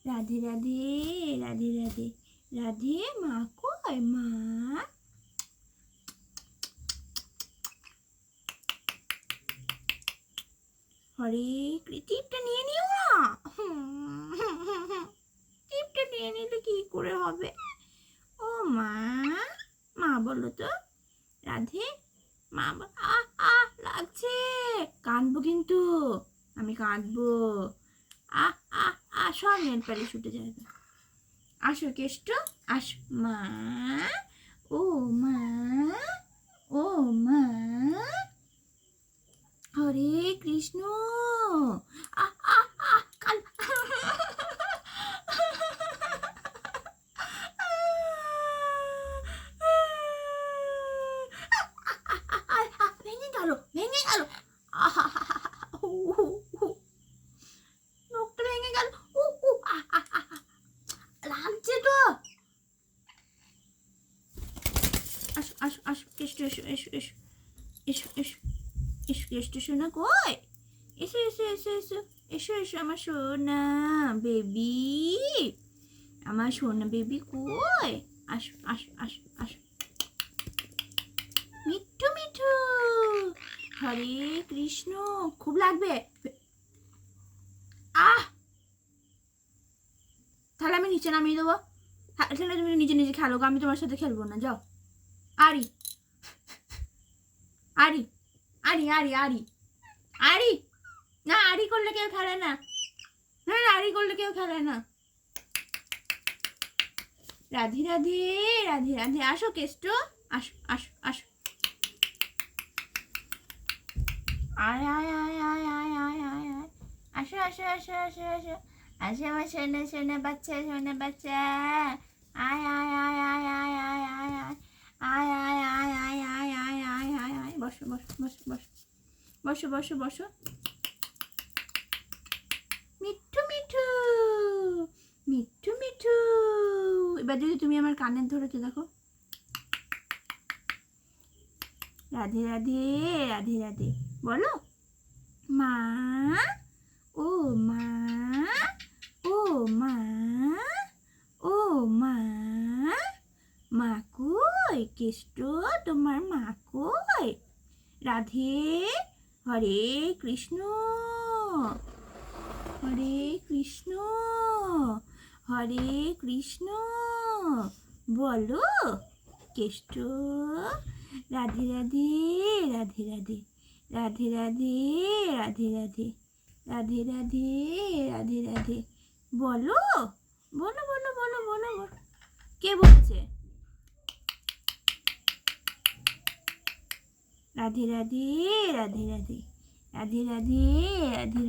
রাধে রাধে রাধে রাধে রাধে। মা কই মা? হরে টিপটা নিয়ে নিও না। টিপটা নিয়ে নিলে কি করে হবে? ও মা, মা বলো তো। রাধে মা লাগছে। কাঁদবো কিন্তু, আমি কাঁদবো। সব নেল পালিশ উঠে যাবে। আসো কেষ্ট, আসো মা। ও মা, ও মা। হরে কৃষ্ণ। কাল ভেঙে গেল, ভেঙে গেল। মুখটা ভেঙে গেল। লাগছে তো। আসো আসো আসো কেষ্ট, এসো এসো এসো এসো এসো এসো কেষ্ট সোনা কই? এসো এসো এসো এসো এসো এসো আমার সোনা বেবি, আমার সোনা বেবি কই? আসো আসো আসো আসো। মিঠু মিঠু। হরে কৃষ্ণ। খুব লাগবে। তাহলে আমি নিচে নামিয়ে দেবো। তাহলে তুমি নিজে নিজে খেলো, আমি তোমার সাথে খেলবো না, যাও। আরি আরি আরি আরি আরি আরি। না, আরি করলে কেউ খেলে না। না আরি করলে কেউ খেলে না। রাধে রাধে রাধে রাধে। আসো কেষ্ট, আসো আসো আসো। আয় আয় আয় আয় আয় আয় আয় আয়। আসো আসো আসো আসো আসো। আসো আমার সোনা সোনা বাচ্চা, সোনা বাচ্চা। আয় আয় আয় আয় আয় আয় আয় আয়। আয় আয় আয় আয় আয় আয় আয় আয় আয়। বসো বসো বসো বসো বসো বসো বসো। মিঠু মিঠু মিঠু মিঠু। এবার যদি তুমি আমার কানের ধরেছো দেখো। রাধে রাধে রাধে রাধে বলো। মা, ও মা, ও মা, ও মা। মা কই কেষ্ট, তোমার মা কই? রাধে। হরে কৃষ্ণ, হরে কৃষ্ণ, হরে কৃষ্ণ বলো কেষ্ট। রাধে রাধে রাধে রাধে রাধে রাধে রাধে রাধে রাধে রাধে রাধে রাধে বলো বলো বলো বলো বলো বলো। কে বলছে? রাধে রাধে রাধে রাধে রাধে রাধে রাধে।